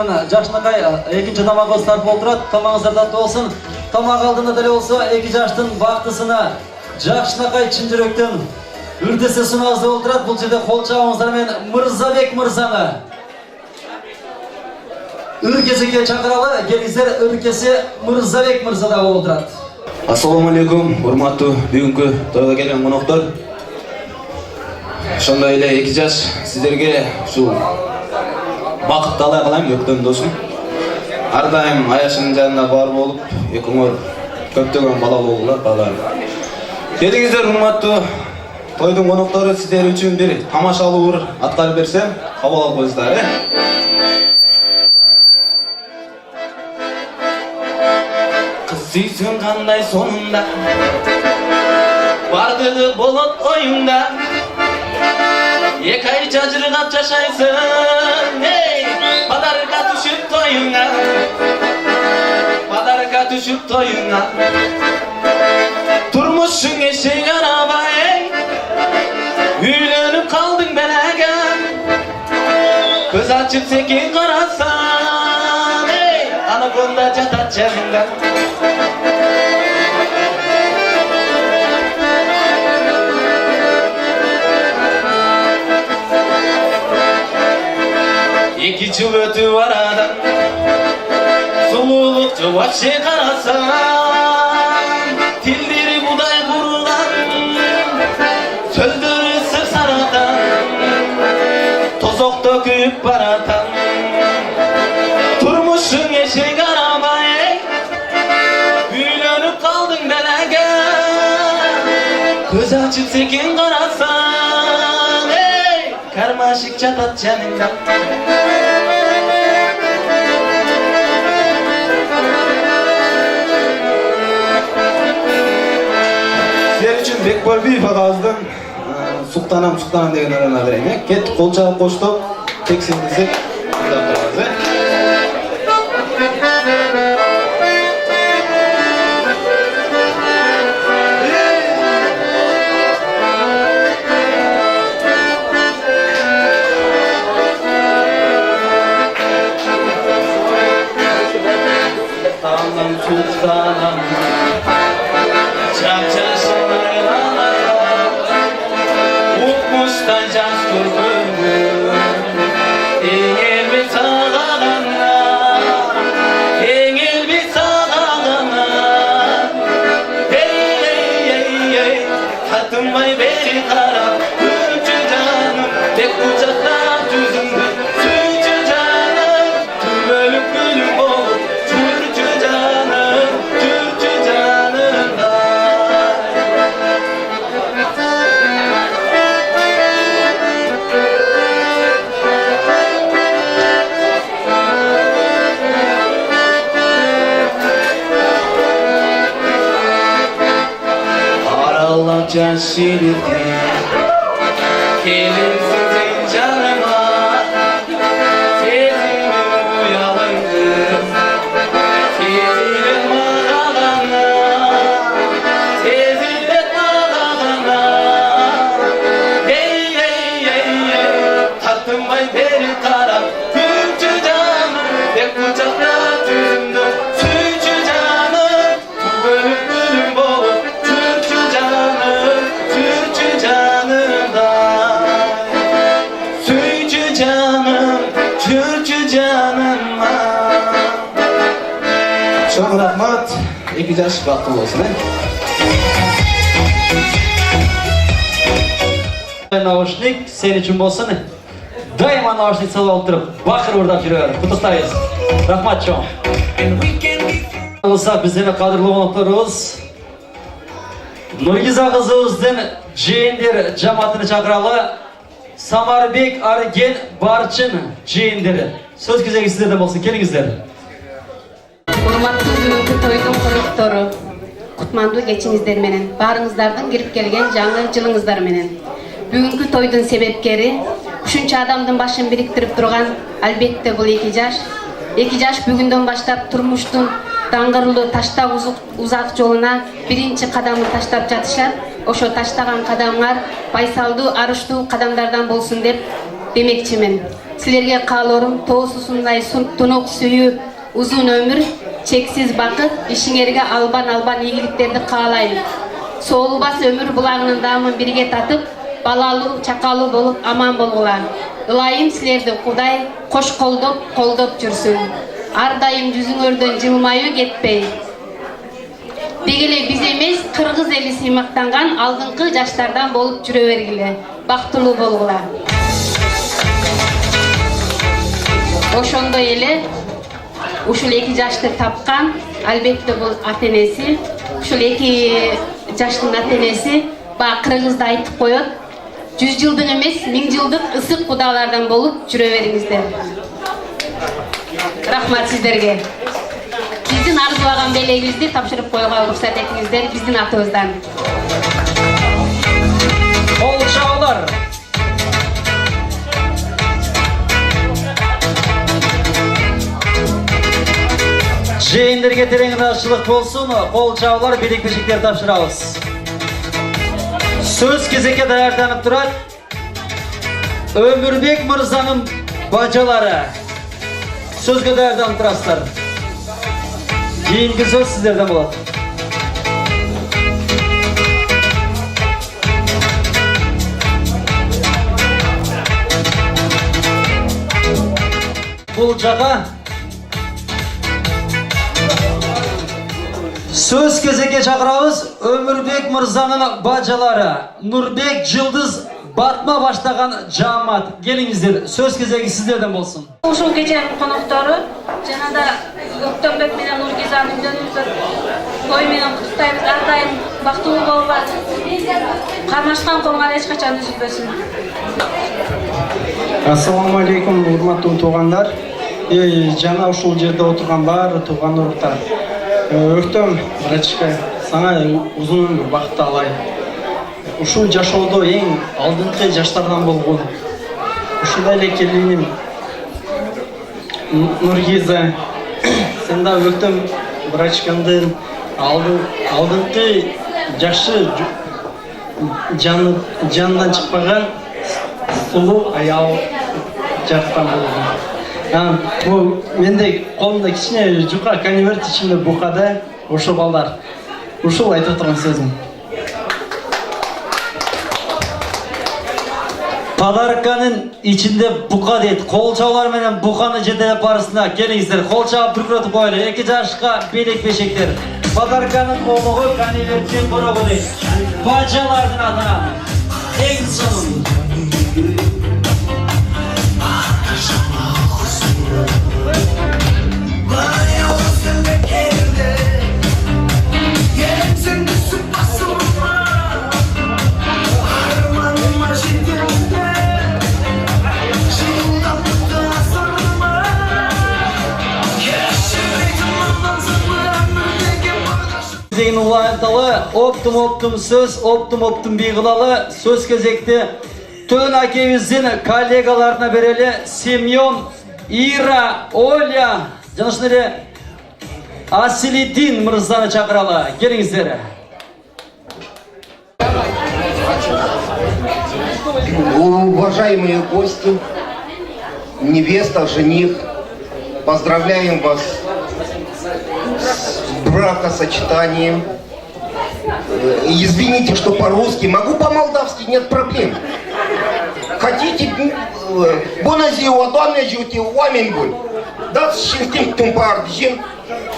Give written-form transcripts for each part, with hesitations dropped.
Жашынакай экинчи тамагыбыз тарп отурат. Тамагыңыздар таттуу болсун. Тамак алдында деле болсо эки жаштын бактысына Жакшынакай чын жүрөктөн үрдесе сунабыз деп отурат. Бул жерде кол чабыңыздар менен Мырзабек мырзаны Үркесиге чакыралы. Келиңиздер, Үркеси Мырзабек мырза да болуп отурат. Ассаламу алейкум, урматтуу бүгүнкү тойго келген коноктор. Ошондой эле эки жаш сиздерге ушул бакыт талай кылайм, өктөн досум. Ар дайым аяшынын жанында бар болуп, экөөңөр көптөгөн бала болуулар, балдар. Келиңиздер, урматтуу тойдун коноктору, сиздер үчүн бир тамашалуу ыр аткарып берсем, кабыл алып коюңуздар, Кыз сүйсүң кандай сонунда, бардыгы болот оюңда. Эки ай жажыргап жашайсың, подарка түшүп тоюңа, подарка түшүп тоюңа. Турмушуң эшек араба, үйлөнүп калдың белеге. Көз ачып секин карасаң, анаконда жатат жаныңда. Эки жыл өтүп арада сулуулук вообще карасаң, тилдери будай курулган, сөздөрү сырсаратан, тозокто күйүп баратан. Турмушуң эшек араба, үйлөнүп калдың белеге. Көз ачып секин карасаң, кармашык жатат жаныңда. Бекболбиев агабыздын Суктанам деген ырына берейин. Кеттик, кол чабып коштук, тексиңизди тыңдап турабыз. Tamam sultanım, Uçmuştan jaz kurduğum, eğer bir sağlana, eğer bir sağlana. Hey hey hey hey, tatınmay beri kara, üçü canım, tek kucakta tüzündü. Üçü canım, tüm ölüp gülüm olup, türkü canım, türkü canım da. Aralıca şiirdi, gelinsin sen canıma, tezimi uyalıydım, tezilim ağalana, tezilim ağalana. Hey hey hey hey, tatınmay beri kara, Türkçü canım, tek kucakta tüzündü. Sütçü canım, tüm bölüp gülüm bolup, Türkçü canım, Türkçü canım da. Sütçü canım, Türkçü canım da. Çok rahmat, iki yaş baktım olsun. Наушник сен үчүн болсун. Дайыма наушник салып алып туруп, бакыр урдап жүрөр. Куттуктайбыз. Рахмат чоң. Болса биздин кадырлуу конокторубуз Нургиза кызыбыздын жээндер жамаатыны чакыралы. Самарбек Арген Барчын жээндери. Сөз кезеги сиздерде болсун, келиңиздер. Урматтуу бүгүнкү тойдун коноктору, кутмандуу кечиңиздер менен, баарыңыздардын кирип келген жаңы жылыңыздар менен. Бүгүнкү тойдун себепкери ушунча адамдын башын бириктирип турган албетте бул эки жаш. Эки жаш бүгүндөн баштап турмуштун даңгырлуу таштак узак жолуна биринчи кадамын таштап жатышат. Ошо таштаган кадамыңар байсалдуу, арыштуу кадамдардан болсун деп демекчимин. Силерге каалоорум тоосусундай тунук сүйүү, узун өмүр, чексиз бакыт, ишиңерге албан ийгиликтерди каалайм. Соолубас өмүр булагынын даамын бирге татып, балалуу, чакалуу болуп аман болгула. Ылайым силерди Кудай кош колдоп жүрсүн. Ар дайым жүзүңөрдөн жылмаюу кетпей. Тек эле биз эмес, кыргыз эли сыймактанган алдыңкы жаштардан болуп жүрө бергиле. Бактылуу болгула. Ошондой эле ушул 2 жашты тапкан, албетте бул ата-энеси, ушул 2 жаштын ата-энеси баягы кыргызда айтып коет. 100 жылдык эмес, 1000 жылдык ысык кудалардан болуп жүрө бериңиздер. Рахмат сиздерге. Биздин арзубаган белегибизди тапшырып коюуга уруксат этиңиздер биздин атыбыздан. Кол чабуулар. Жээнерге терең ынаачылык болсун, кол чабуулар, белек-бешиктер тапшырабыз. Сөз кезекке даярданып турат. Өмүрбек мырзанын бажалары. Сөзгө даярданып турасыздар. Кийинки сөз сиздерден болот. Бул жака сөз кезекке чакырабыз. Өмүрбек мырзанын бажалары Нурбек, Жылдыз, Батма баштаган жаамат. Келиңиздер, сөз кезеги сиздерден болсун. Ушул кеченин коноктору жанагы Өктөнбек менен Нургизанын үйдөнүбүз той менен куттуктайбыз. Ар дайым бактылуу болуп, кармашкан колуңар эч качан үзүлбөсүн. Ассаламу алейкум, урматтуу туугандар. Жана ушул жерде отурган баары тууган уруктар. Өктөм, братчика, сага узун өмүр бакыт алай. Ушул жашоодо эң алдыңкы жаштардан болгон. Ушул эле келиним Нургиза, сен да Өктөм братчикамдын алдыңкы жакшы жандан чыкпаган сулуу аял жактан болгон. Бул менде колумда кичине жука конверт ичинде букада ошо балдар. Ушул айтып турган сөзүм. Подарканын ичинде бука дейт. Кол чабуулар менен буканы жетелеп барысына келиңиздер. Кол чабып бүркүрөтүп коелу. 2 жашка белек-бешектер. Подарканын олугу конверттин борогу дейт. Бажалардын атынан. Эң сонун. Деген уланталы, оптум сөз, оптум бий кылалы. Сөз кезекти Төн акебиздин коллегаларына берели. Семен, Ира, Оля, жанашын эле Асилидин мырзаны чакыралы. Келиңиздер. Уважаемые гости, невеста, жених, поздравляем вас с бракосочетанием. Извините, что по-русски, могу по-молдавски, нет проблем. Хотите, боназио, донежути, уамингуль, да,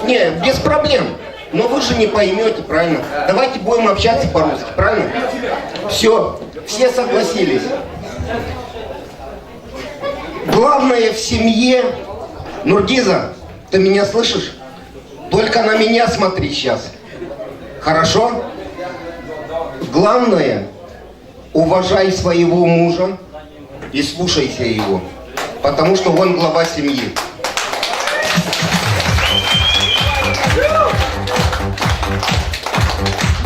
не, без проблем. Но вы же не поймете, правильно? Давайте будем общаться по-русски, правильно? Все согласились. Главное в семье... Нургиза, ты меня слышишь? Только на меня смотри сейчас. Хорошо? Главное, уважай своего мужа и слушайся его. Потому что он глава семьи.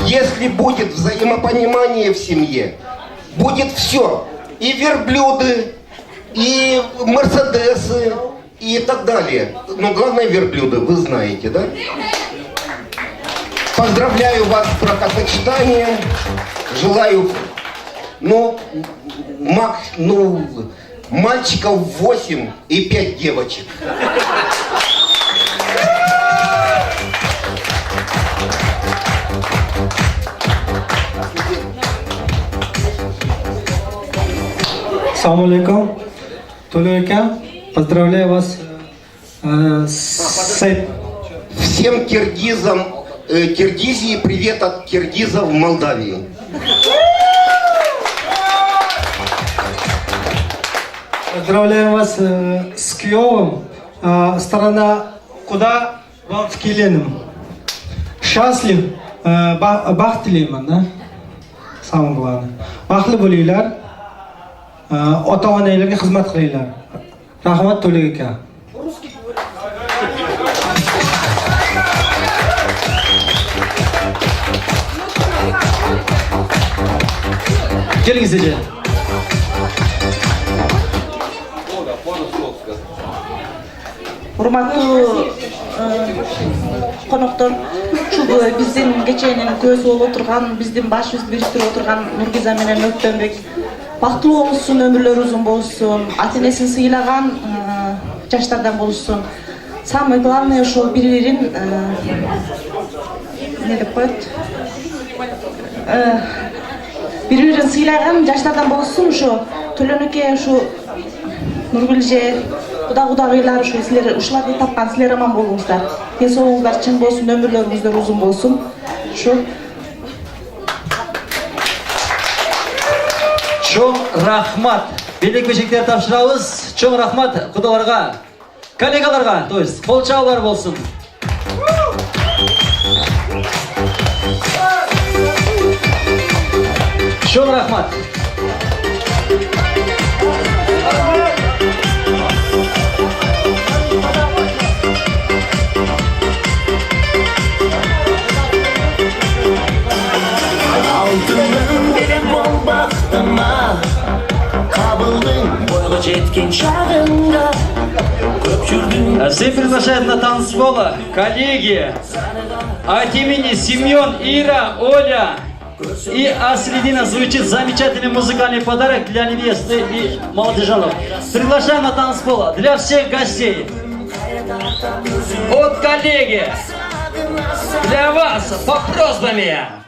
Если будет взаимопонимание в семье, будет все. И верблюды, и мерседесы, и так далее. Но главное верблюды, вы знаете, да? Поздравляю вас с бракосочетанием. Желаю, Мальчиков 8 и 5 девочек. Ассаламу алейкум. Толека, поздравляю вас с... Всем киргизам Киргизии привет от киргизов в Молдавии. Поздравляю вас с Киевом. Сторона куда вам в Келеном. Счастлив, бақыттылаймын, да? Самое главное. Бақытлы болыңдар. Ата-аналарга хизмат кылыңдар. Рахмат Толек ака. Келіңіз еже. Урматтуу коноктор, ушул биздин кеченин көзү болуп отурган, биздин башыбызды бириктирип отурган Нургиза менен Өктөнбек бактылуу болушсун, өмүрлөрү узун болушсун, ата-энесин сыйлаган жаштардан болушсун. Самое главное ошол бири-бирин эмне деп коет? Бири-бирин сыйлаган жаштардан болушсун. Ошо Төлөнөкө, ушу Нургүл же кудагыйлар, ушу силер ушуларды тапкан, силер аман болуңуздар. Ден соолугуңуздар чың болсун, өмүрлөрүңүздөр узун болсун. Ушу Чоң рахмат. Белек бешектер тапшырабыз. Чоң рахмат кудаларга, коллегаларга, то есть кол чабуулар болсун. Чоң рахмат. Алтыным берем бол бақтыма, қабылдың бойға жеткен шағыңға. Көп жүрдің. Всем приглашают на танцпол коллеги от имени Семен, Ира, Оля и Аслидина. Звучит замечательный музыкальный подарок для невесты и молодоженов. Приглашаем на танцпол для всех гостей. От коллеги для вас по просьбами.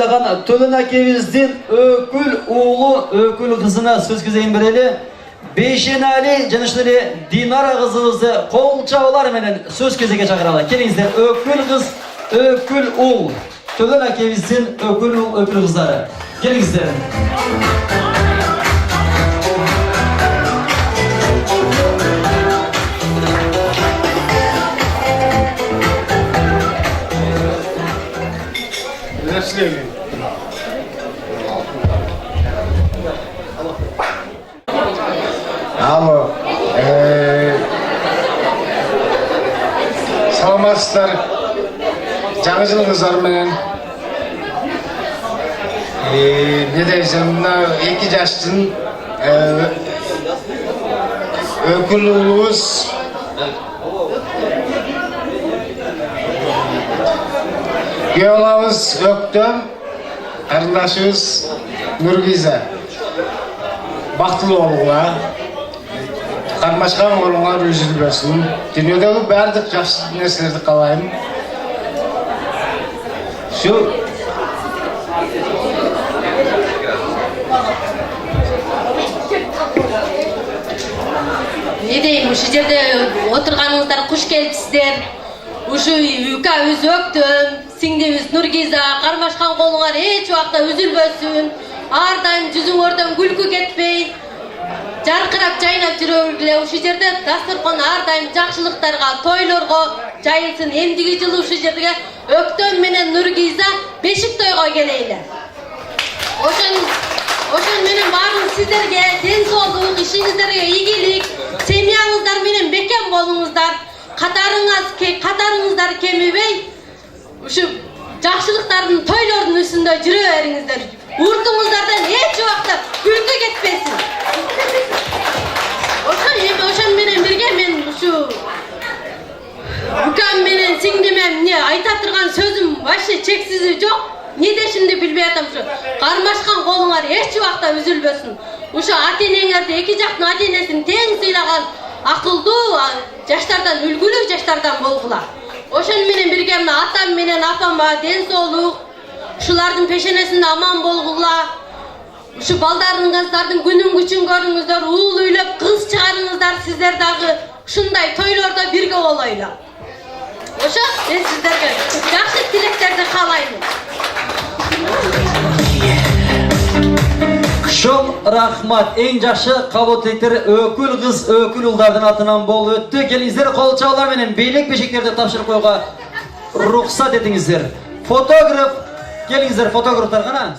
sıylagan Tölün akemizden ökül oğlu, ökül kızına söz güzeyin bereli. Beyşenali canışları Dinara kızımızı kol çağlar menen söz közege çağıralar. Kelinizler ökül kız, ökül oğul. Tölün akemizden ökül oğul, ökül kızları. Kelinizler. Alo, саламатсыздар, жаңы жылыңыздар менен. Не дейсем, мына 2 жаштын өкүл уулубуз күйөө балабыз Өктөм, карындашыбыз Нургиза. Бактылуу болуңа, кармашкан колуңар үзүлбөсүн. Дүйнөдөгү баардык жакшы нерселерди каалайм. Şu Не дейм, ушу жерде отурганыңыздар куш келипсиздер. Ушу үкабыз Өктөм, сиңдибиз Нургиза, кармашкан колуңар эч убакта үзүлбөсүн. Ар дайым жүзүңөрдөн күлкү кетпей, жаркырап жайнап жүрөгүлө. Ушу жерде дастуркан ар дайым жакшылыктарга, тойлорго жайылсын. Эмдиги жылы ушу жерге Өктөм менен Нургиза бешик тойго келейле. Ошон менен баарыңыз сиздерге ден соолук, ишиңиздерге ийгилик, семьяңыздар менен бекем болуңуздар. Катарыңыздар кемибей, ушу жакшылыктардын, тойлордун үстүндө жүрө бериңиздер. Уртуңуздардан эч убакта күлкү кетпесин. Ошон менен бирге мен ушу Укам менен сиңдиме эмне айта турган сөзүм вообще чексизи жок. Не дешимди билбей атам. Ушу кармашкан колуңар эч убакта үзүлбөсүн. Ушу ата-энеңерди, эки жактын ата-энесин тең сыйлаган акылдуу жаштардан, үлгүлүү жаштардан болгула. Ошон менен бирге мына атам менен апама ден соолук, ушулардын пешенесинде аман болгула. Ушу балдарыңыздардын күнүн күчүн көрүңүздөр, уул үйлөп кыз чыгарыңыздар, сиздер дагы ушундай тойлордо бирге болойлу. Ошо мен сиздерге жакшы тилектерди каалайм. Şol rahmat, en жакшы кабыл тилектер өкүл кыз, өкүл улдардын атынан болуп өттү. Келиңиздер кол чабуулар менен белек бешектерди тапшырып коюуга рухсат этиңиздер. Фотограф, келиңиздер фотографтар гана.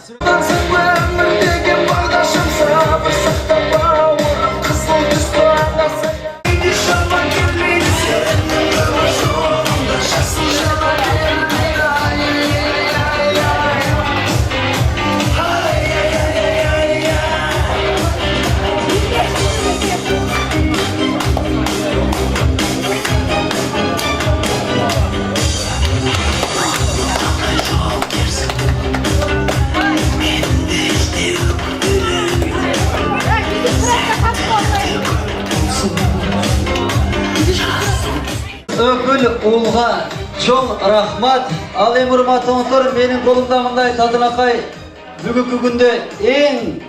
Ökül ulga çoğ rahmat. Al endi urmatыңыздар, менин колумда мындай тадынакай бүгүнкү күндө эң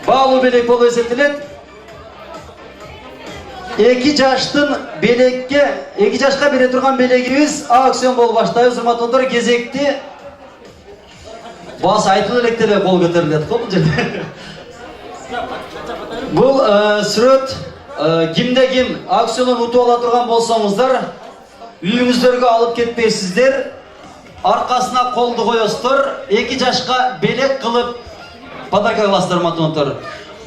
баалуу белек болуп эсептелет. 2 жашка бере турган белегибиз аукцион болуп баштайбыз. Урматтуулар, кезекти басы айтылып электе кол көтөрүлөт го бул жерде. Бул сүрөт кимде ким аукциондон утуп ала турган болсоңуздар, үйүңүздөргө алып кетпейсиздер, аркасына колду коесуздар, 2 жашка белек кылып подарка кыласыздар. Урматтуулар,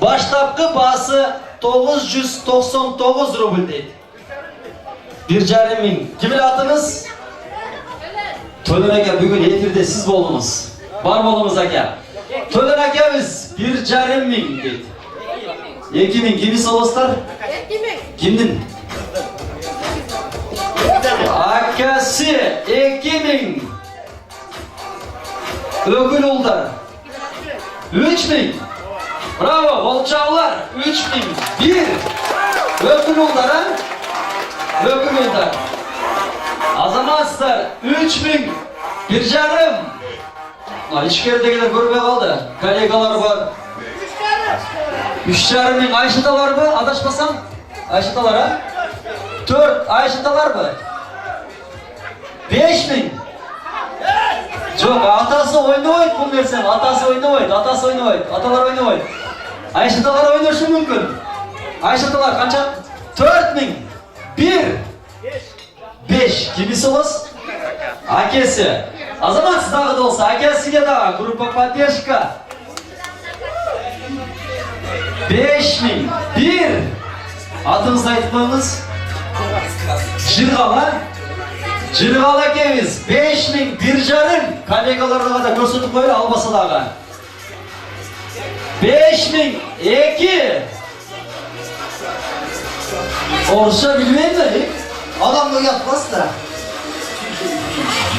баштапкы баасы 999 рубль дейт. 1,5 миң. Ким эле атыңыз? Төлөн ака, бүгүн эфирде сиз болдуңуз. Бар болуңуз ака. Төлөн акабыз 1,5 миң дейт. 2 миң кимиз болосуздар? 2 миң. Кимдин? Akası 2.000. Ökül ulдар 3.000. Bravo, bolçavlar 3.000. 1. Ökül ulдар ha? Ökül uldar. Azamatslar 3.000. 1,5. içkeridekiler görmeye kaldı. Kollegalar var. 3,5 bin Ayşe'de var mı? Adaşmasam Ayşe'deler ha? 4 Ayşe'deler mı? 5 bin. Çok atası oynamaydı bunu versem. Atası oynamaydı. Atası oynamaydı. Atalar oynamaydı. Ayşe'deler oynaşı mümkün. Ayşe'deler kaça? 4 bin. 1 5 kimisi olsun? Akesi. O zaman siz dağı da olsa akesiyle dağı grupa поддержка. 5 bin. 1 adınızı aytmanız. Jirgala. Jirgala kemiz. 5 bin 1,5 kollegalarına da gösterip koyun albası dağı. 5 bin 2 Oruşa bilmeyin mi? Adam da yapmaz da.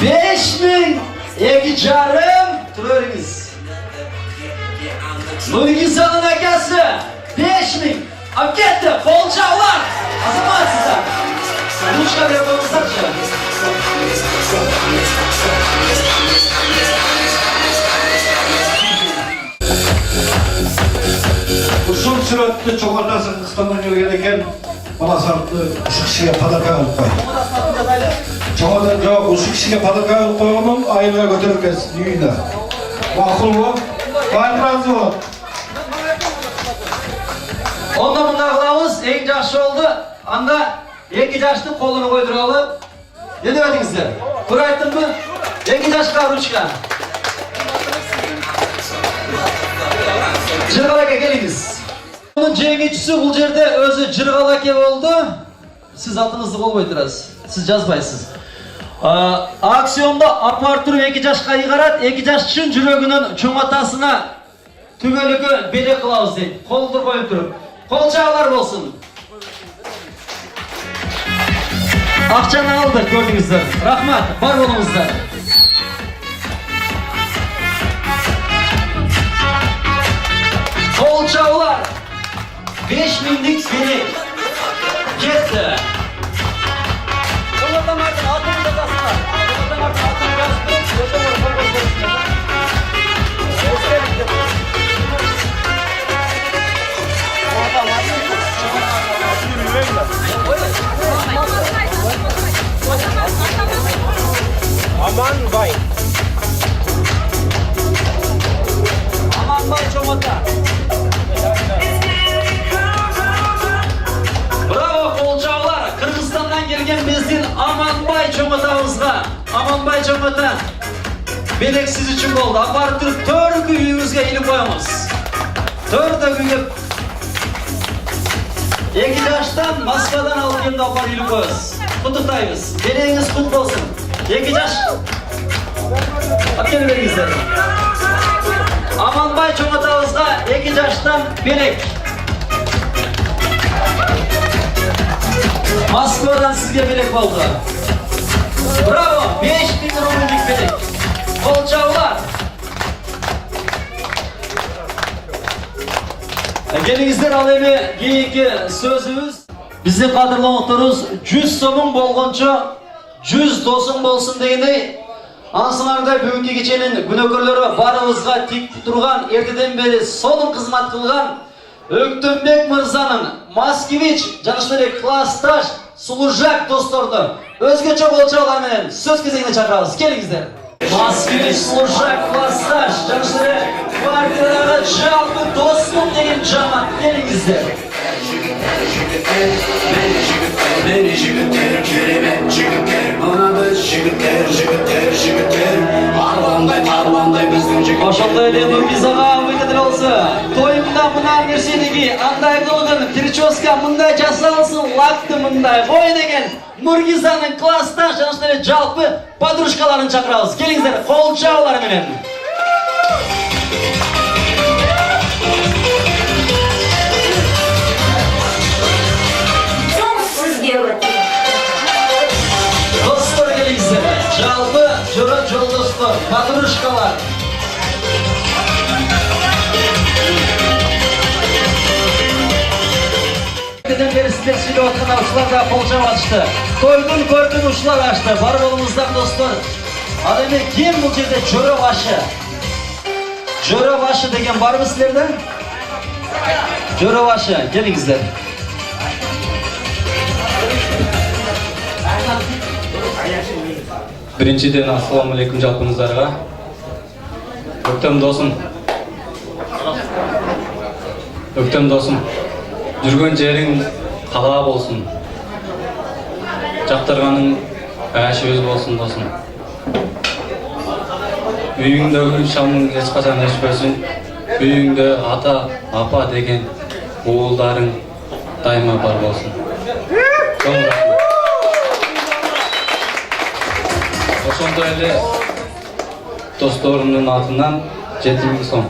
5 bin 2,5 Turörünüz. Nurgizan'ın akası 5 bin. Akette bolcağlar. Azamaz size. Ruşka yapamızlar şu an. Uzun süratli çoğunlasın kıstamını gereken bana sarıklı uşuk kişiye padaka alıp koy. Çoğundan yok uşuk kişiye padaka alıp koyamam ayına götürürken düğünde. Makul bu. Bayım razı ol. Onda bunlar kılavuz en yaşlı oldu. Anda en yaşlı kolunu koyduralım. Ne demedinizler? Kurayttın mı? En yaşlı Ruşka. Cırgalaka geliniz. Bunun cengitçisi bu yerde özü Cırgalaka oldu. Siz altınızda kol koydurasız. Siz yazbaysınız. Aksiyonda aparturu 2 yaşka yıgarat, 2 yaş çın jürögünün çoğatasına tümölükü bele kılavuz deydi. Koldur koyup durup. Kolçağlar olsun. Akçanı aldık gördüğünüzde. Rahmat, var olumuzda. Kolçağlar 5 binlik beni gitti. Onlardan artık altını da bastılar. Onlardan artık altını bastırıp Aman bay. Aman bay çomata. Bravo kolçağlar. Kırgızistan'dan gelgen bizden Amanbay çomatağımızga. Amanbay çomata. Belek siz için oldu. Apartırıp 4 günümüzge ilip koyamız. 4 günge 2 yaştan Moskvadan alıp geldi apar ilip koyuz. Kutuktayız. Beleğiniz kutlu olsun. 2 yaş. Akeli veringizler. Amanbay çomatağımızga 2 yaştan belek. Moskova'dan sizge belek oldu. Bravo! 5.000 rublelik belek. Kolçağlar. Gelinizler alayım geyiki sözümüz. Bizim kadırlamaklarımız 100 somun bolğunca 100 dosun bolsun deyiney. Anasınlarda bugünkü gecenin günökörleri barımızga tik turgan erteden beri solun kızmat kılgan Öktönbek Mırza'nın Moskvich жанышları Klastaş Sulujak dostlardı. Özgeçe kolçağlar menen söz кезегine çağırabız. Kelingizler. Moskvich Sulujak Klastaş жанышları partiyalara жалпы dostum degen jamat. Kelingizler. Beni jigitler, kerime jigitler, bana biz jigitler, arvanday bizden jigitler. Oşonday demi bizaga öýtedir olsa, toyumda mına nersedigi anday kılgın, trичоска мындай жасалсын, лакты мындай koy деген Nurgizanın Klastaş жанышları жалпы подружкаларын çakırabız. Kelingizler, kolçağlar menen. Dostlar kelingizler, жалпы жора жолдоштор, подружкалар. Neden beri sizler şimdi oturgan uşular da kolçağı açtı. Koydun gördün uşular açtı. Var olumuzdan dostlar. Ademi kim bu yerde jora başı? Жөрөбашы деген барбы силерде? Жөрөбашы, келиңиздер. Биринчиден ассаламу алейкум жалпыңыздарга. Өктөм досум. Өктөм досум. Жүргөн жериң калаа болсун. Жактырганың башы өз болсун досум. Үйүңдөгү шамың эч качан өчпөсүн. Үйүңдө ата, апа деген уулдарың дайыма бар болсун. Чоң рахмат. Ошондой эле досторумдун атынан 7000 сом.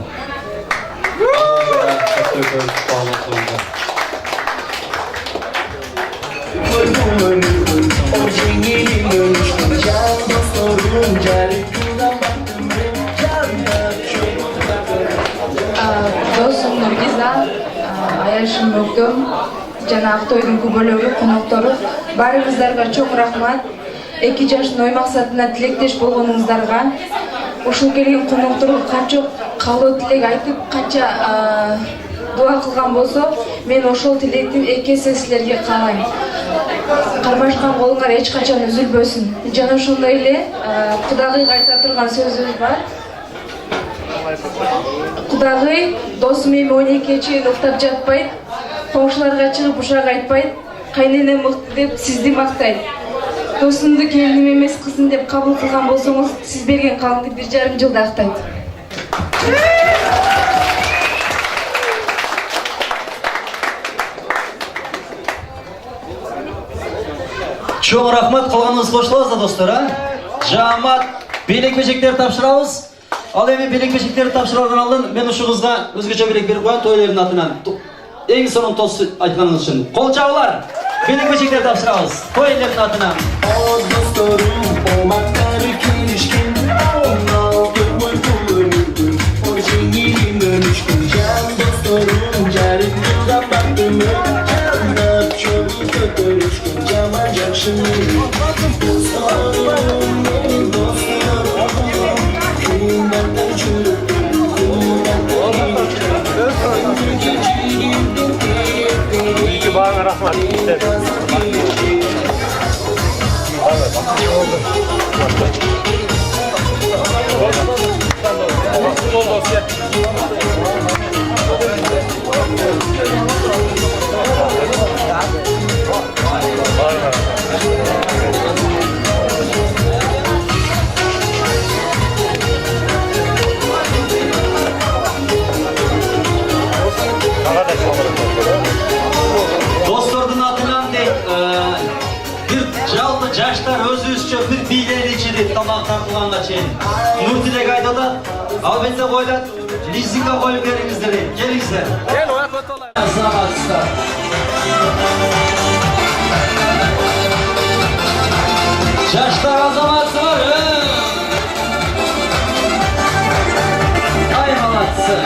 Досум Нургиза, аяшым Өктөм, жана Актойдун күбөлөгү, коноктору баарыңыздарга чоң рахмат. 2 жаштын ой максатына тилектеш болгонуңуздарга, ушул келген конокторго канча каалоо тилек айтып, канча дуа кылган болсо, мен ошол тилектин 2 эсе силерге каалайм. Кармашкан колуңар эч качан үзүлбөсүн. Жана ошондой эле Кудагыйга айта турган сөзүбүз бар. Кудагый досум эми 12-ге чейин уктап жатпайт, коңшуларга чыгып ушак айтпайт, кайненем мыкты деп сизди мактайт. Досумду келиним эмес кызым деп кабыл кылган болсоңуз, сиз берген калыңды 1,5 жылда актайт. Чоң рахмат, калганыңыз кошулабыз да достор, Жамат белек-бежектер тапшырабыз. Ал эми белек-бежектерди тапшыруудан алдын мен ушул кызга өзгөчө белек берип коеюн тойлордун атынан. Эң сонун тос айтканыңыз үчүн. Кол чабуулар. Белек-бежектер тапшырабыз. Той элдердин атынан. Bana rahmat. Dostlarının atından bir жалпы жаштар өзүбүзчө bir бийлери ичип тамак тартылганга чейин Нуртилек айтады, албетте койлат, лизингге коюп бериңиздер, келиңиздер. Жаштар азаматсыздар, ай молодцы.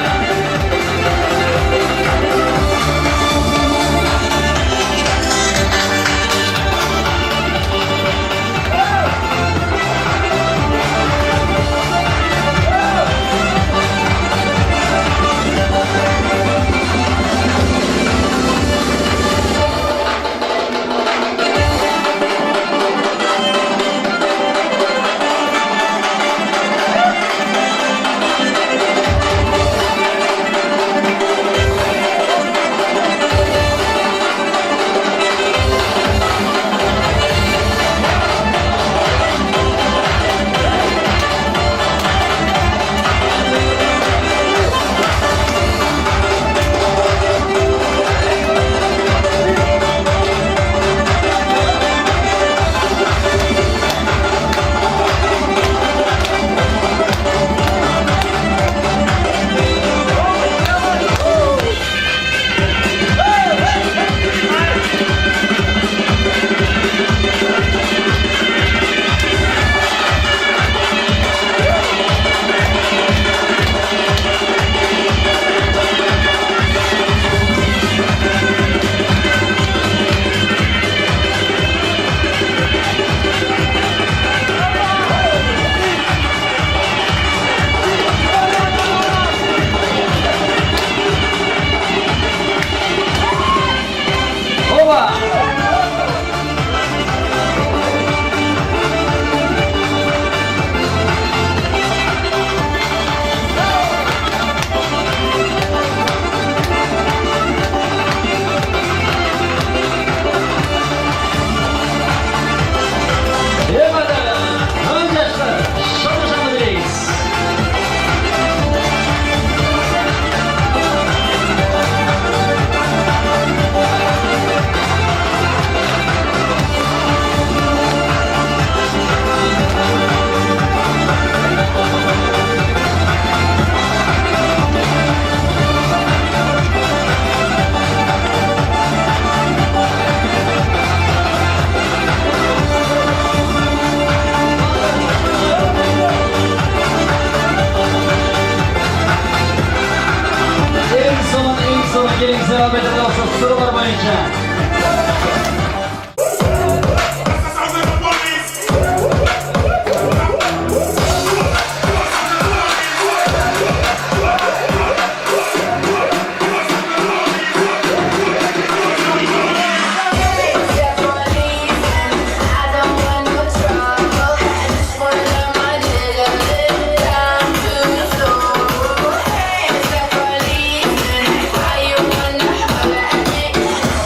devam ede kalsa sorular boyunca.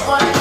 One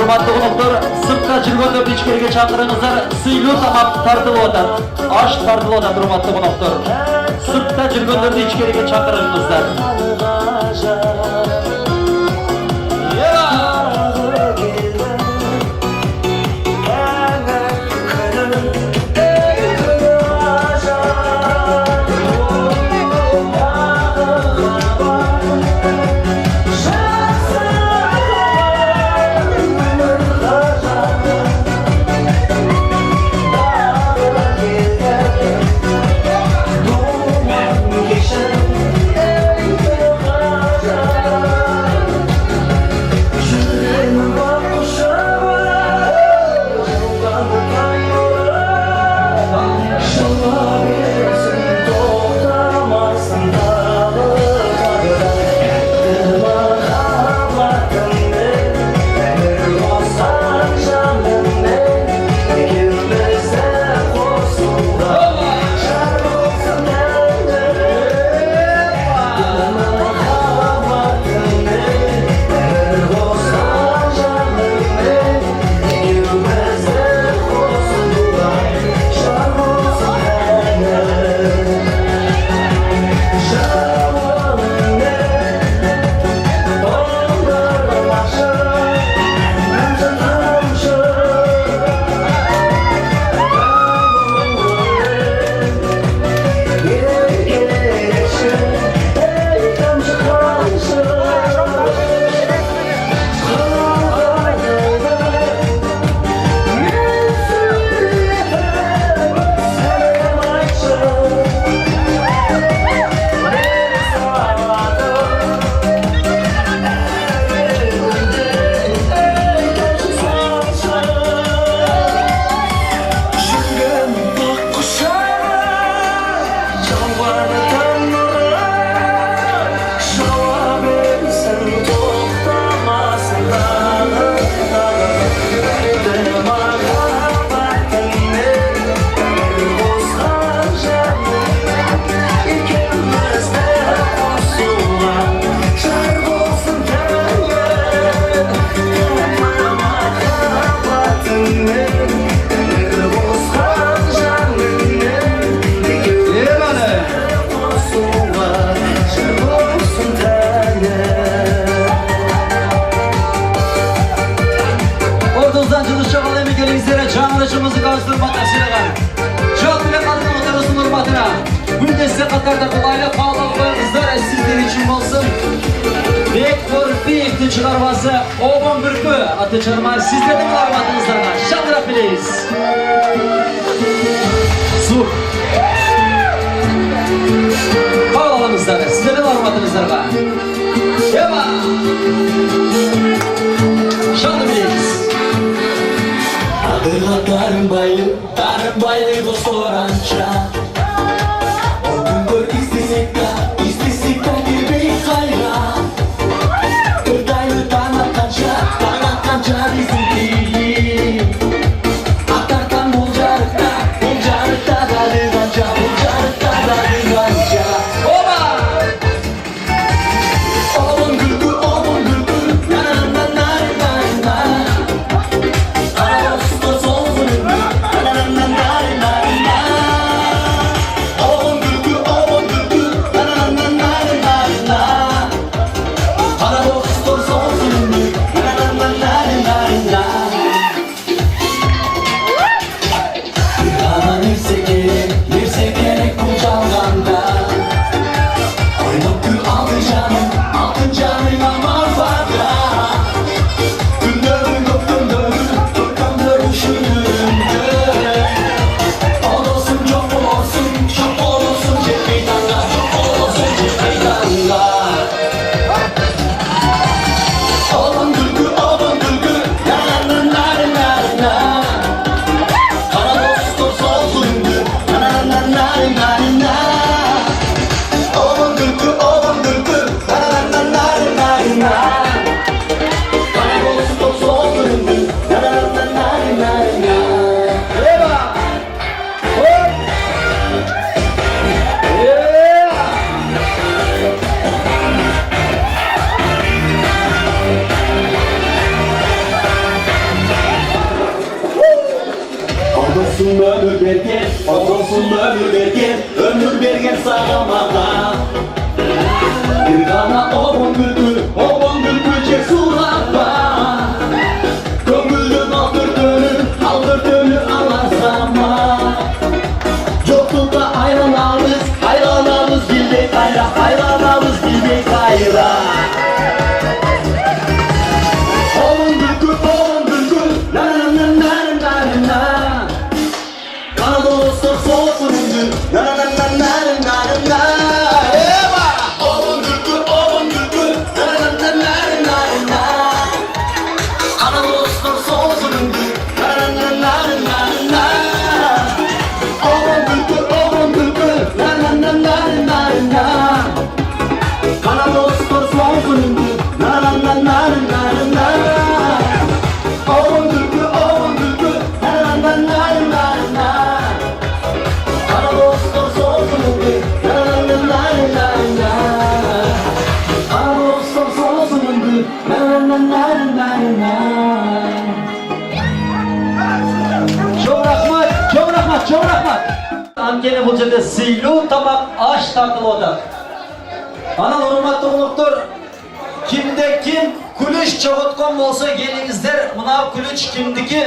урматтуу коноктор, сыртка жүргөндөрдү ичкерге чакырыңыздар. Сыйлуу тамак тартылып атат. Аш тартылып атат, урматтуу коноктор. Сыртка жүргөндөрдү ичкерге чакырыңыздар. Çıkarması Oban Bürkü atı çarmar sizlerin armatınızlarına şandırak bileyiz. Su. Havalanızlara sizlerin armatınızlarına. Yema. Şandı bileyiz. Adırla tarım baylı dostorança. O gün gör istesek de gibi kayra. Tangan bizimki Atarkan bulcarıkta da dırganca Oba! Obon gülgü Na Ağustos olsun Na ömür bergen sana mağla. Bir gana obon bülbül çek sulakla. Köngüldün aldır dönür anlarsama. Yoklukta ayranağımız bildik ayra, ayranağımız bildik ayra. Obon bülbül, na na na na na na. Anadolu soğuksun bülbül, na na na na na na. Eva! Obon bülbül, na na na na na. Anadolu soğuksun bülbül, na na na na na. Obon bülbül, na na na na na. Anadolu soğuksun bülbül, na na na na na. Obon bülbül, na na na na na. Anadolu soğuksun bülbül, na na na na na. Anadolu soğuksun bülbül, na na na na na. Çok rahmat. Ankene bu жерде сыйлуу тамак аш тартылып атат. Анан урматтуу конуктор, кимде ким күлүч чоготкон болсо келиңиздер, мына күлүч кимдики?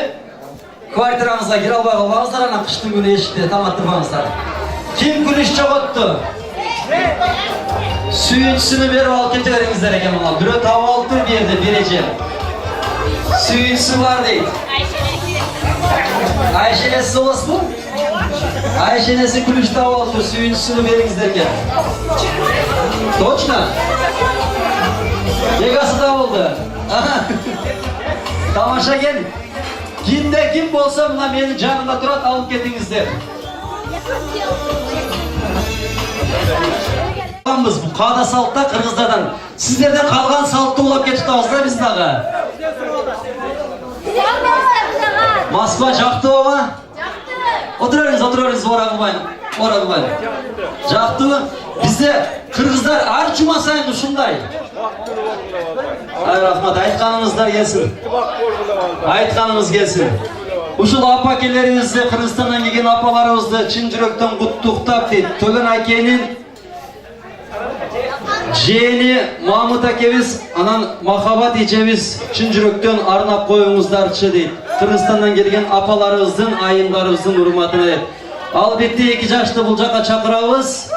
Квартираңызга кире албай калбаңыздар, анан кыштын күнү эшикте тамактырбаңыздар. Ким күлүч чоготту? Сүйүнчүсүнү берип алып кете бериңиздер экен мына. Бирөө таап алыптыр бу жерде береже. Сүйүнчүсү бар дейт. Ayşenesi olası mı? Ayşenesi kulüçte olası, suyuncusunu verinizler gel. Точно? Yegası da oldu. Tamaşa gel. Kimde kim bolsa buna benim canımda turat alıp ketinizler. Bu kağıda saltta Kırgızlardan. Sizlerden kalgan saltta olap geçip ağızda biz dağı. Moskva jaktı ama? Oturarız, oragımayın. Jaktı, bizde Kırgızlar ar cuma sayın uşunday. Ay rahmat, aytkanımız gelsin. Uşul apakelerimizni, Kırgızstan'dan gelgen apalarımızды çın жүрөктөн куттуктап дейт. Төлөн акенин jeeni Mahmut akemiz, anan Mahabat ecemiz çın жүрөктөн arnap koyuңuzдарчы дейт. Kırgızstan'dan gelgen apalarımыздын, ayımlarımыздын урматына дейт. Албетте 2 жашты бул жака чакырабыз.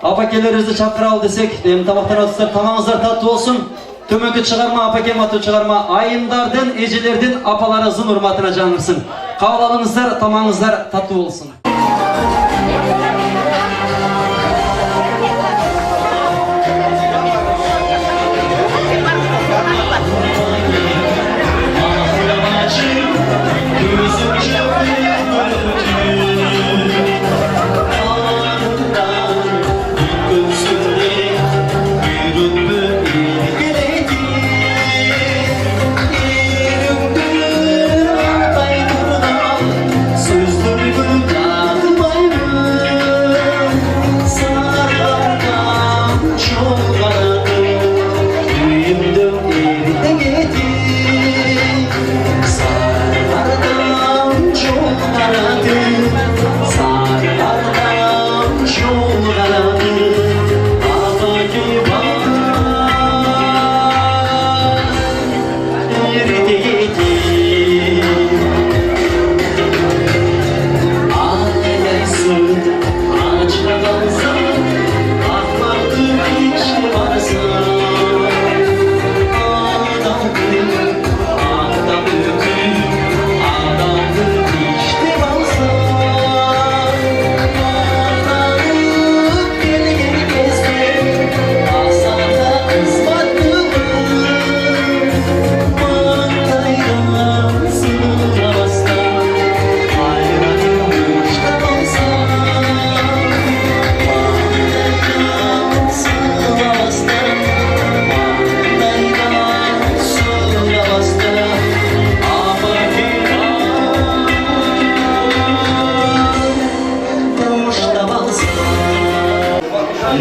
Апакелерибизди чакыралы десек, эми тамактан отуздар тамагыңыздар таттуу болсун. Төмөнкү чыгарма, апакем аттуу чыгарма айымдардын, эжелердин, апаларыбыздын урматына жаңырсын. Кабыл алыңыздар, тамагыңыздар таттуу болсун.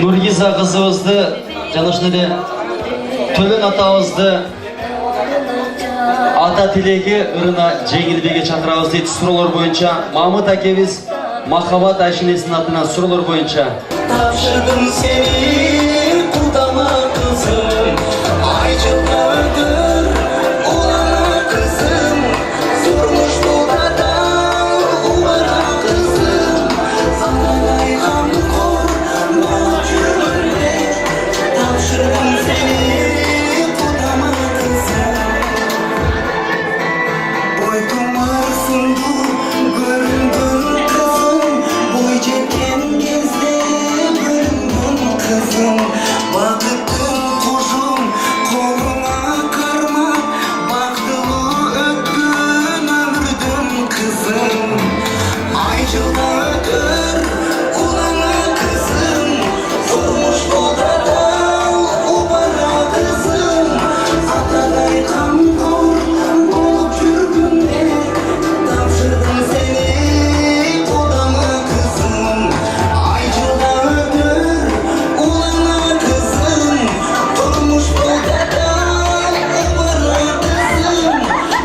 Nurgiza kızımızdı, canışları Төлөн атабызды ата тилеги ырына жеңилбеге чакырабыз дейт. Суроолор боюнча Мамыт акебиз Махаббат Айшинесinin атынан sorular boyunca. Tavşırdım seni kudama kızım, aycılardır ulana kızım, sormuş bu kadar uvara kızım, ananay kan kor mahcubüne. Tavşırdım seni kudama kızım, boy tumarsındı göründün kızım, boy çeken gezde göründün kızım, bakıttın kuşum koluna karma, baktılı ötkün ömrüdün kızım, aycılardır ulana kızım, sormuş odada ubara kızım, ataday kan kor bulup yürgünde, tavşırdım seni odama kızım, aycılardır ulana kızım, durmuş odada ubara kızım,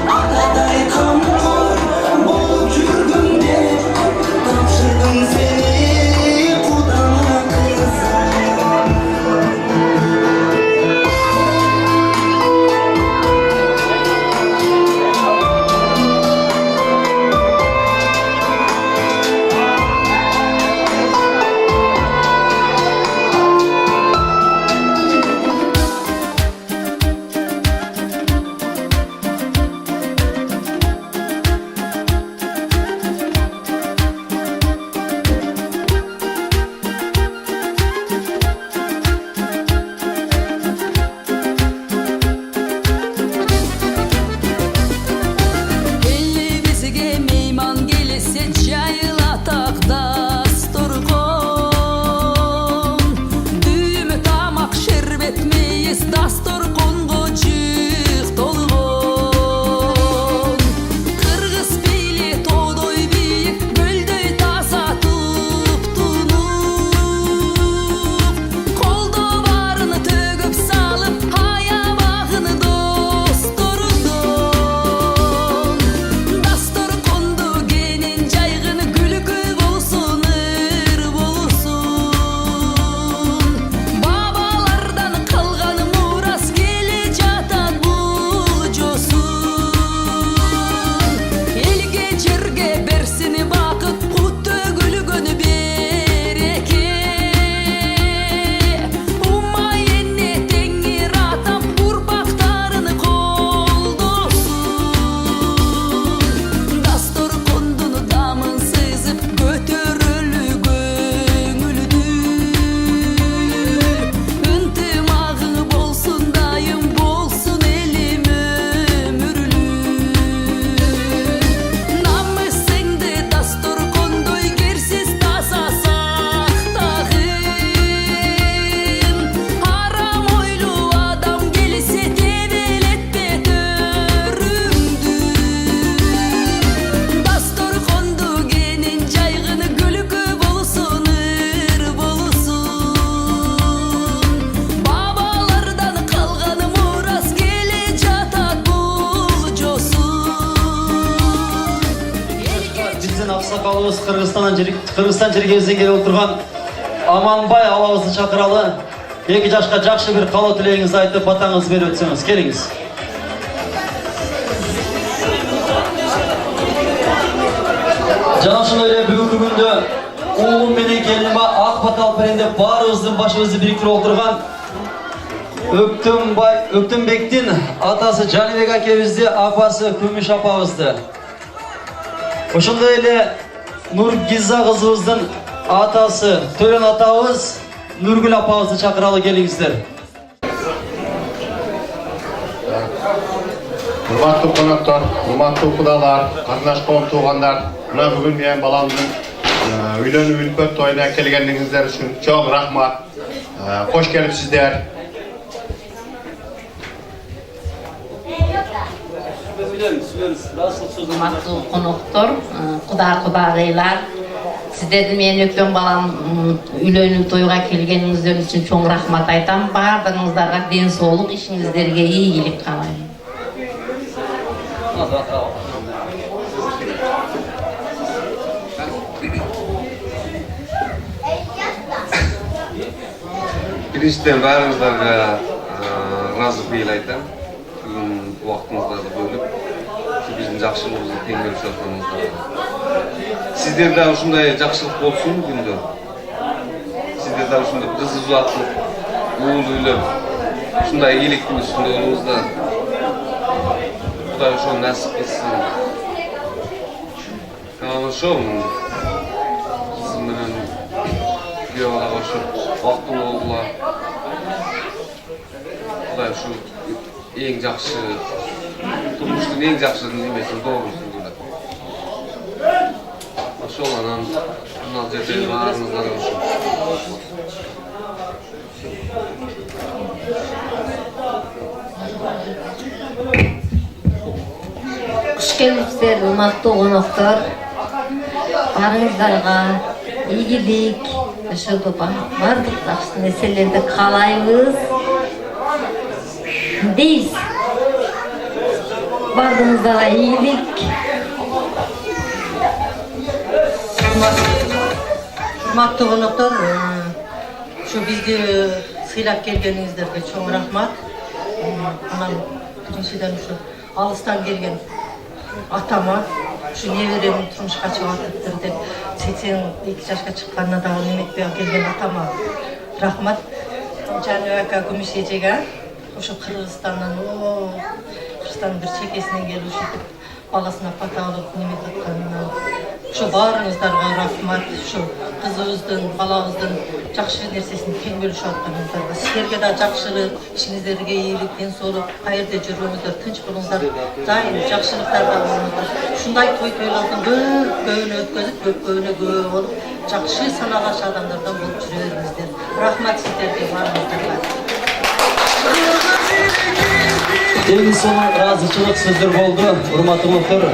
ataday kan kor bulup yürgünde, tavşırdım seni odama kızım. Elli bizge meyman gelirse çayla tak dastur kon. Düğümü tamak şerbet meyiz dastur kon gocuk dolgon. Kırgız beyli todoy biyik gölдөй taza tup tunup. Koldo barını tөгüp salıp hayabağını dostordon. Dastur kondu genin caygını gülükü bolsun ır bolsun. Babalardan kalgan muras geli jatan bul josun. Elge jerge bersin bakıt kut tөгүлгөнү береке. Умай эне теңир атам урпактарыны колдосун. Дастур кондуну дамын сызып көтөрөлү көңүлдүр. Ынтымагың болсун дайым болсун элим өмүрлүү. Намысыңды дастур кондой керсиз таза сактагын. Арам ойлуу адам келсе тебелетпе төрүңдү. Дастур конду кенин жайгыны күлкү болсун ыр болсун. Бабалардан калган мурас келе жатат бул жосун. Bizden aksakalımız Kırgızstan Çerkez'den gelip oturgan Amanbay alabızı çakıralı. Eki jaşka jakşı bir kalo tileğinizi aytıp batağınızı berip ötsеңiz. Keliniz. Canım şunu öyle бүгүнкү күндө oğlum menen келинime ак батал перенде баарыбыздын башыбызды бириктирип отурган Öktünbek'tin atası Canibek akebizdi, apası Kümüş apabızdı. Oşunda ile Nurgiza kızımыздın atası Tören atağımız Nurgül apabızdı çakıralı gelingizler. Урматтуу коноктор, урматтуу кудаlar, кардаш коом туугандар, мына бүгүн менин баламдын үйлөнүү үлпөт тоюна келгениңиздер үчүн чоң рахмат. Кош келипсиздер. Урматтуу коноктор, кудагыйлар, сиздердин менин өкпөн балам үйлөнүү тойга келгениңиздер үчүн чоң рахмат айтам. Баардыгыңыздарга ден соолук, ишиңиздерге ийгилик каалайм. Birinciden barыңızдарga ыраазы бейил айтам. Бүгүн убактыңыздарды бөлүп, биздин жакшылыгыбызды тең бөлүшүп атканыңыздарга. Сиздер да ушундай жакшылык болсун күндө. Сиздер да ушундай кыз uzatып, уул үйлөп, ушундай ийгиликтин үстүндө болуңуздар. Кудай ошону насип этсин. Ошо сиз менен күйөө бала кошуп, бактылуу болгула. Кудай ушу эң жакшы турмуштун эң жакшы немесин доорусун кылат. Ошол анан мына жерде баарыңыздар ошо. Куш келипсиздер, урматтуу коноктор. Барыңыздарга ийгилик, ошол бардык жакшы нерселерди каалайбыз. Дейбиз. Бардыгыңыздарга ийгилик. Урматтуу коноктор, ушу бизди сыйлап келгениңиздерге чоң рахмат. Анан биринчиден ушу алыстан келген атама, ушу неберемин турмушка чыгатыптыр деп 82 жашка чыкканына дагы неметпей келген атама рахмат. Жаныбек ака Күмүш эжеге ошо Кыргызстандан бир чекесинен келип ушинтип баласына пата алып неметип атканына ошо баарыңыздарга рахмат. Ушу кызыбыздын, балабыздын жакшы нерсесин тең бөлүшүп атканыңыздарга, силерге да жакшылык, ишиңиздерге ийгилик, ден соолук, каерде жүрүңүздөр, тынч болуңуздар, дайым жакшылыктарда болуңуздар. Ушундай той-тойлордун көбүн өткөзүп, көпкөөнө күбө болуп, жакшы саналаш адамдардан болуп жүрө бериңиздер. Рахмат сиздерге баарыңыздарга. Эң соңу ыраазычылык сөздөр болду, урматтуу коноктор.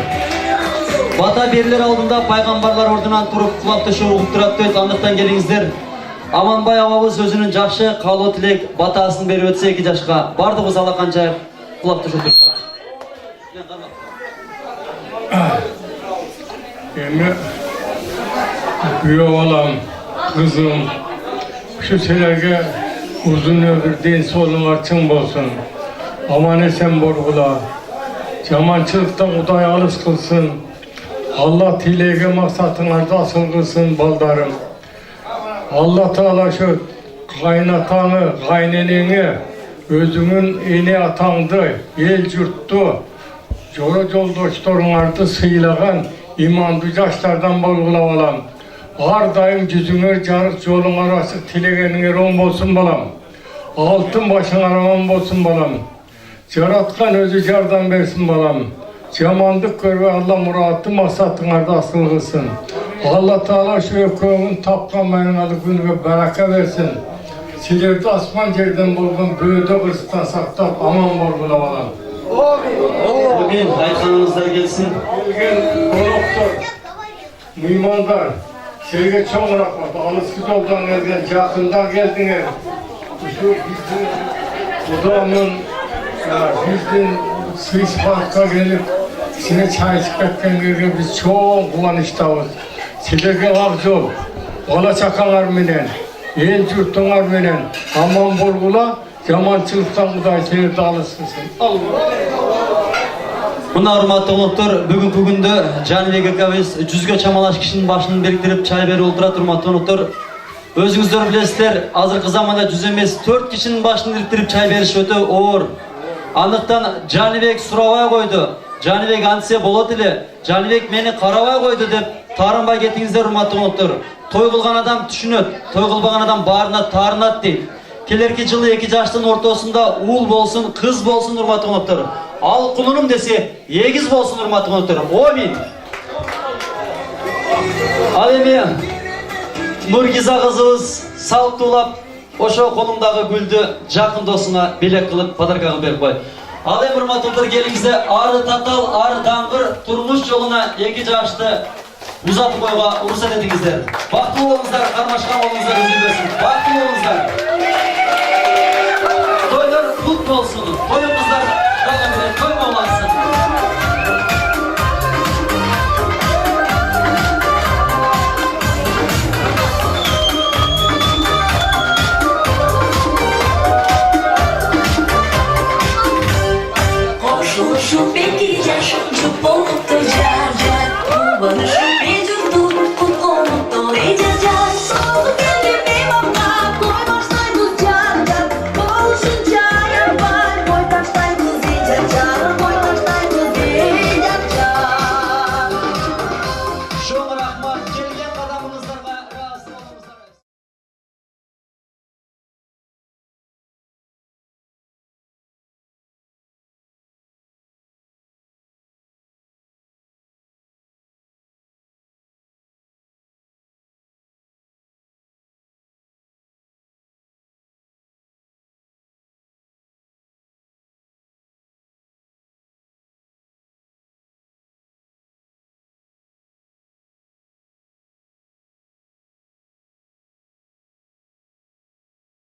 Бата берилер алдында пайгамбарлар ордунан туруп кулап төшөп угуп турат дейт. Андыктан келиңиздер. Аманбай абабыз өзүнүн жакшы каалоо тилек батасын берип өтсө 2 жашка. Бардыгыбыз алакан жайып кулап төшөп турсак. Эми күйөө балам, кызым, ушу силерге узун өмүр, ден соолугуңар чың болсун. Аман эсен болгула. Жаманчылыктан Кудай алыс кылсын. Allah tilege maksatыңарды асыл кылсын, балдарым. Allah Taala şu kaynatanı, kayneneni, özünün eni atаңды, el jurttu, жора жолдошторуңарды сыйлаган иманды жаштардан болгула балам. Ар дайым жүзүңөр жарык, жолуңар ачык, тилегениңер оң болсун балам. Алтын башыңар аман болсун балам. Жараткан өзү жардам берсин балам. Жамандык көрбөй Алла муратты максатыңарды асыл кылсын. Алла Таала şu экөөңүн тапкан майыңарды күнүгө барака берсин. Силерди асман жерден болгон бөөдө кырсыктан сактап аман болгула балам. Амин. Айтканыңыздар келсин. Келген коноктор, мыймандар, силерге чоң рахмат. Алыскы жолдон келген, жакында келдиңер. Ушу биздин Кудамын, биздин сый-сыпатка келип, силер чай ичип кеткенге биз чоң кубанычтабыз. Силерге ак жол, бала чакаңар менен, эл журтуңар менен аман болгула, жаманчылыктан Кудай силерди алыс кылсын. Мына урматтуу коноктор, бүгүнкү күндө Жаныбек акабыз 100ге чамалаш кишинин башын бириктирип чай берип отурат. Урматтуу коноктор, өзүңүздөр билесиздер, азыркы заманда 100 эмес 4 кишинин башын бириктирип чай бериш өтө оор. Андыктан Жаныбек сурабай койду. Жаныбек антсе болот эле. Жаныбек мени карабай койду деп таарынбай кетиңиздер, урматтуу коноктор. Той кылган адам түшүнөт, той кылбаган адам баарына таарынат дейт. Келерки жылы 2 жаштын ортосунда уул болсун, кыз болсун, урматтуу коноктор. Ал кулунум десе, эгиз болсун, урматтуу коноктор. Амин. Ал эми Нургиза кызыбыз салттуулап ошо колуңдагы гүлдү жакын досуңа белек кылып подарка кылып берип кой. Ал эми урматтуу келиңиздер, ары татал, ары даңгыр турмуш жолуна 2 жашты узатып койго уруксат этиңиздер. Бактылуу болуңуздар, кармашкан болуңуздар, үзүлбөсүн. Бактылуу болуңуздар.